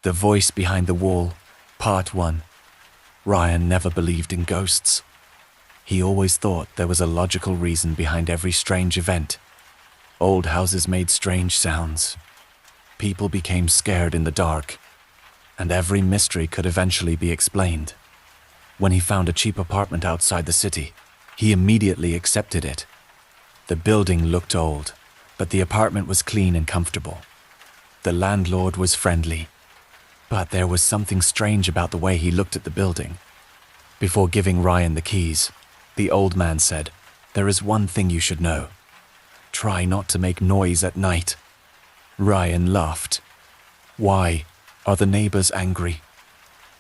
The Voice Behind the Wall, Part 1. Ryan never believed in ghosts. He always thought there was a logical reason behind every strange event. Old houses made strange sounds. People became scared in the dark. And every mystery could eventually be explained. When he found a cheap apartment outside the city, he immediately accepted it. The building looked old, but the apartment was clean and comfortable. The landlord was friendly. But there was something strange about the way he looked at the building. Before giving Ryan the keys, the old man said, "There is one thing you should know. Try not to make noise at night." Ryan laughed. "Why? Are the neighbors angry?"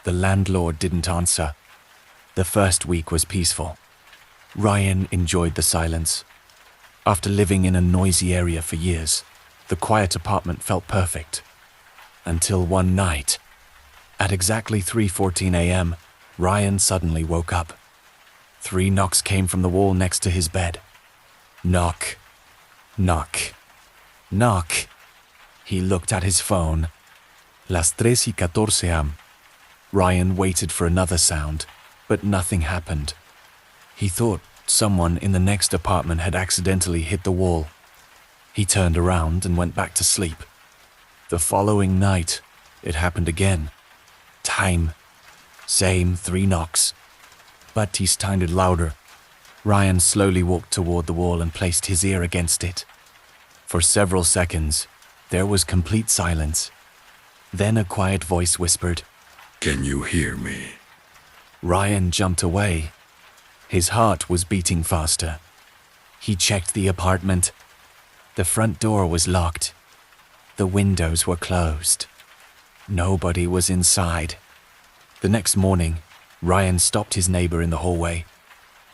The landlord didn't answer. The first week was peaceful. Ryan enjoyed the silence. After living in a noisy area for years, the quiet apartment felt perfect. Until one night, at exactly 3:14 a.m., Ryan suddenly woke up. 3 knocks came from the wall next to his bed. Knock, knock, knock. He looked at his phone. Las 3:14 am. Ryan waited for another sound, but nothing happened. He thought someone in the next apartment had accidentally hit the wall. He turned around and went back to sleep. The following night, it happened again. Time. Same 3 knocks. But he sounded louder. Ryan slowly walked toward the wall and placed his ear against it. For several seconds, there was complete silence. Then a quiet voice whispered, "Can you hear me?" Ryan jumped away. His heart was beating faster. He checked the apartment. The front door was locked. The windows were closed. Nobody was inside. The next morning, Ryan stopped his neighbor in the hallway.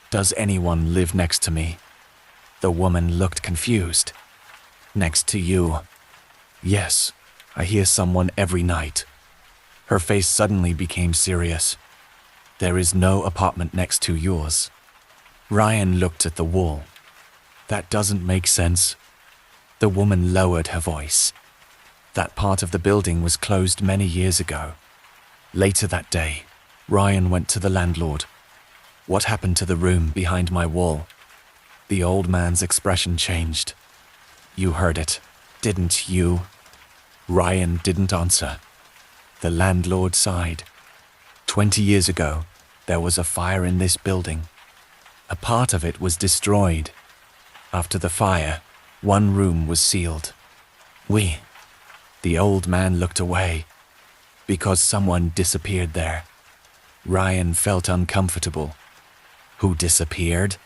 "Does anyone live next to me?" The woman looked confused. "Next to you?" "Yes, I hear someone every night." Her face suddenly became serious. "There is no apartment next to yours." Ryan looked at the wall. "That doesn't make sense." The woman lowered her voice. That part of the building was closed many years ago. Later that day, Ryan went to the landlord. "What happened to the room behind my wall?" The old man's expression changed. "You heard it, didn't you?" Ryan didn't answer. The landlord sighed. 20 years ago, there was a fire in this building. A part of it was destroyed. After the fire, one room was sealed. The old man looked away. Because someone disappeared there. Ryan felt uncomfortable. Who disappeared?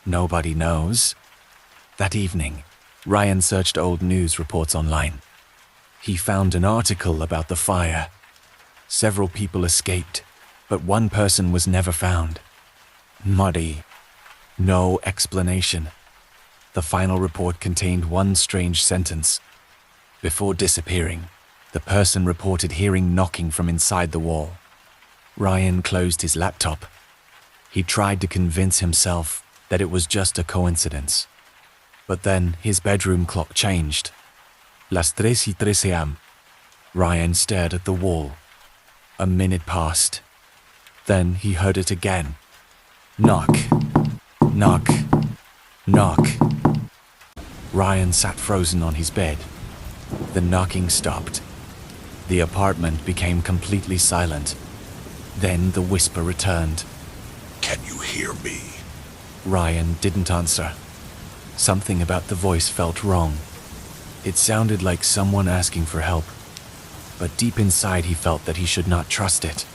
Nobody knows. That evening, Ryan searched old news reports online. He found an article about the fire. Several people escaped, but one person was never found. Muddy. No explanation. The final report contained one strange sentence. Before disappearing, the person reported hearing knocking from inside the wall. Ryan closed his laptop. He tried to convince himself that it was just a coincidence. But then his bedroom clock changed. Las 3:13 am. Ryan stared at the wall. A minute passed. Then he heard it again. Knock, knock, knock. Ryan sat frozen on his bed. The knocking stopped. The apartment became completely silent. Then the whisper returned. "Can you hear me?" Ryan didn't answer. Something about the voice felt wrong. It sounded like someone asking for help. But deep inside he felt that he should not trust it.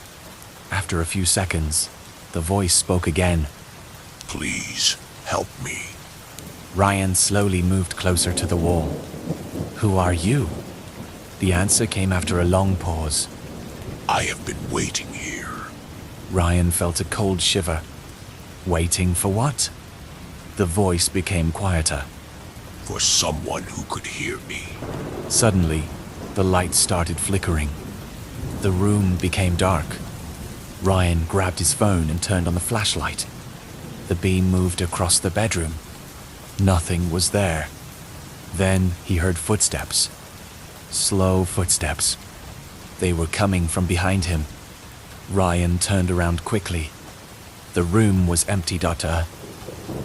After a few seconds, the voice spoke again. "Please, help me." Ryan slowly moved closer to the wall. "Who are you?" The answer came after a long pause. "I have been waiting here." Ryan felt a cold shiver. Waiting for what? The voice became quieter. "For someone who could hear me." Suddenly, the light started flickering. The room became dark. Ryan grabbed his phone and turned on the flashlight. The beam moved across the bedroom. Nothing was there. Then he heard footsteps. Slow footsteps. They were coming from behind him. Ryan turned around quickly. The room was empty.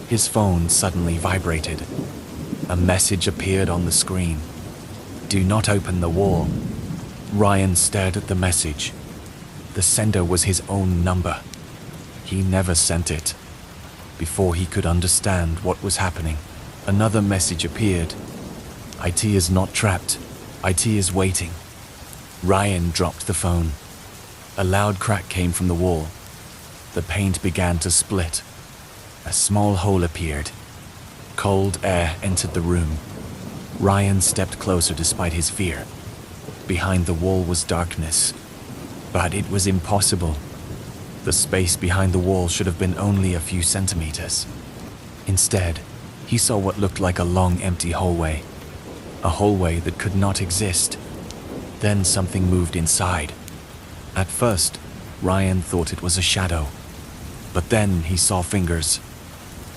His phone suddenly vibrated. A message appeared on the screen. "Do not open the wall." Ryan stared at the message. The sender was his own number. He never sent it. Before he could understand what was happening, another message appeared. "IT is not trapped. IT is waiting." Ryan dropped the phone. A loud crack came from the wall. The paint began to split. A small hole appeared. Cold air entered the room. Ryan stepped closer despite his fear. Behind the wall was darkness. But it was impossible. The space behind the wall should have been only a few centimeters. Instead, he saw what looked like a long empty hallway. A hallway that could not exist. Then something moved inside. At first, Ryan thought it was a shadow. But then he saw fingers.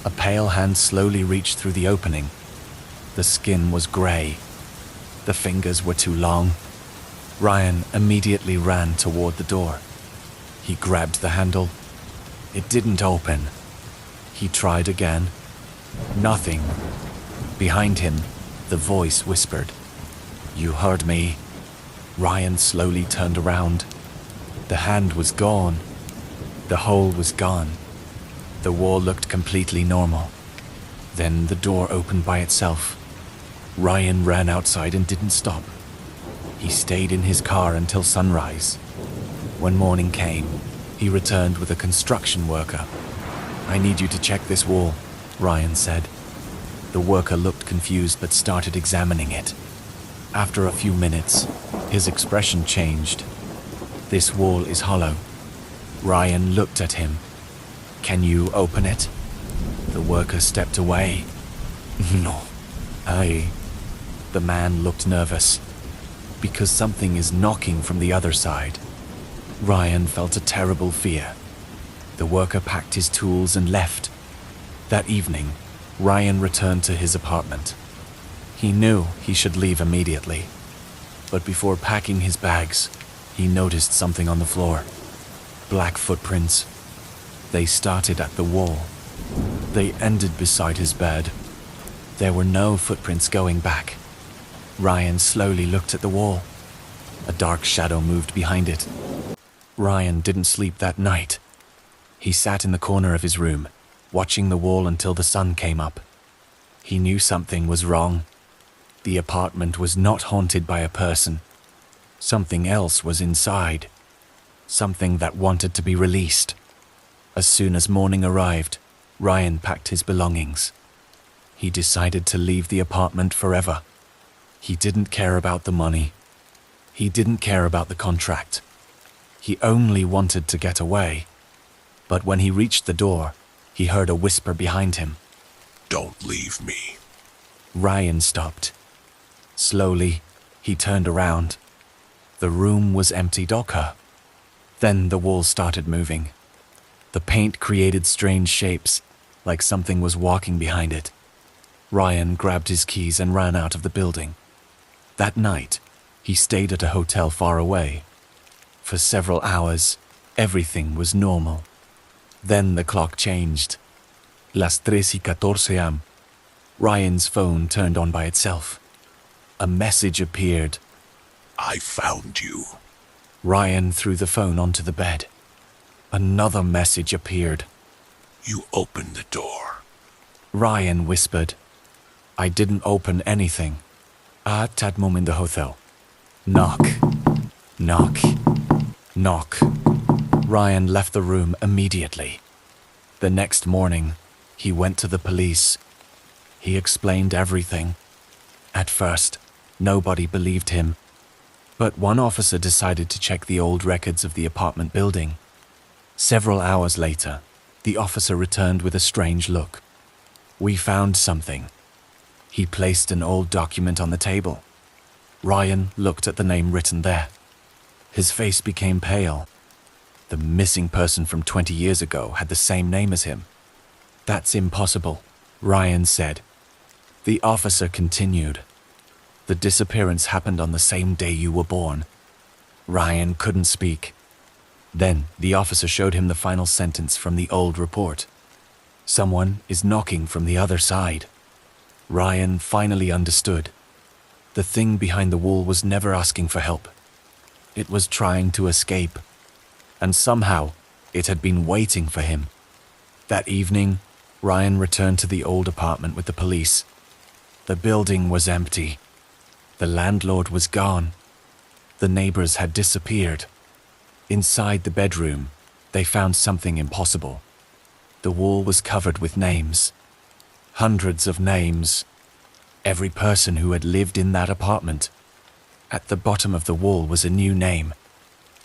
A pale hand slowly reached through the opening. The skin was gray. The fingers were too long. Ryan immediately ran toward the door. He grabbed the handle. It didn't open. He tried again. Nothing. Behind him, the voice whispered, "You heard me." Ryan slowly turned around. The hand was gone. The hole was gone. The wall looked completely normal. Then the door opened by itself. Ryan ran outside and didn't stop. He stayed in his car until sunrise. When morning came, he returned with a construction worker. "I need you to check this wall," Ryan said. The worker looked confused but started examining it. After a few minutes, his expression changed. "This wall is hollow." Ryan looked at him. "Can you open it?" The worker stepped away. "No, The man looked nervous. "Because something is knocking from the other side." Ryan felt a terrible fear. The worker packed his tools and left. That evening, Ryan returned to his apartment. He knew he should leave immediately. But before packing his bags, he noticed something on the floor. Black footprints. They started at the wall. They ended beside his bed. There were no footprints going back. Ryan slowly looked at the wall. A dark shadow moved behind it. Ryan didn't sleep that night. He sat in the corner of his room, watching the wall until the sun came up. He knew something was wrong. The apartment was not haunted by a person. Something else was inside. Something that wanted to be released. As soon as morning arrived, Ryan packed his belongings. He decided to leave the apartment forever. He didn't care about the money. He didn't care about the contract. He only wanted to get away. But when he reached the door, he heard a whisper behind him. "Don't leave me." Ryan stopped. Slowly, he turned around. The room was empty. Then the wall started moving. The paint created strange shapes, like something was walking behind it. Ryan grabbed his keys and ran out of the building. That night, he stayed at a hotel far away. For several hours, everything was normal. Then the clock changed. Las 3:14 am. Ryan's phone turned on by itself. A message appeared. "I found you." Ryan threw the phone onto the bed. Another message appeared. "You opened the door." Ryan whispered. "I didn't open anything. Tad mom in the hotel. Knock. Knock. Knock." Ryan left the room immediately. The next morning, he went to the police. He explained everything. At first, nobody believed him. But one officer decided to check the old records of the apartment building. Several hours later, the officer returned with a strange look. "We found something." He placed an old document on the table. Ryan looked at the name written there. His face became pale. The missing person from 20 years ago had the same name as him. "That's impossible," Ryan said. The officer continued. "The disappearance happened on the same day you were born." Ryan couldn't speak. Then the officer showed him the final sentence from the old report. Someone is knocking from the other side. Ryan finally understood. The thing behind the wall was never asking for help. It was trying to escape. And somehow, it had been waiting for him. That evening, Ryan returned to the old apartment with the police. The building was empty. The landlord was gone. The neighbors had disappeared. Inside the bedroom, they found something impossible. The wall was covered with names. Hundreds of names. Every person who had lived in that apartment. At the bottom of the wall was a new name.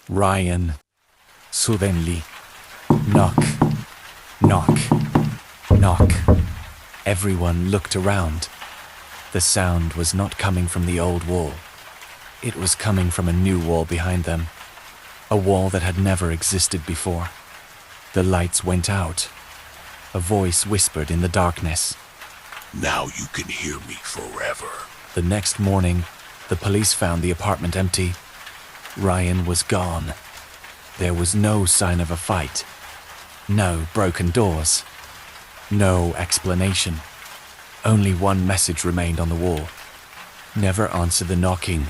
Ryan. Suddenly. Knock. Knock. Knock. Everyone looked around. The sound was not coming from the old wall. It was coming from a new wall behind them. A wall that had never existed before. The lights went out. A voice whispered in the darkness. Now you can hear me forever. The next morning, the police found the apartment empty. Ryan was gone. There was no sign of a fight. No broken doors. No explanation. Only one message remained on the wall. Never answer the knocking.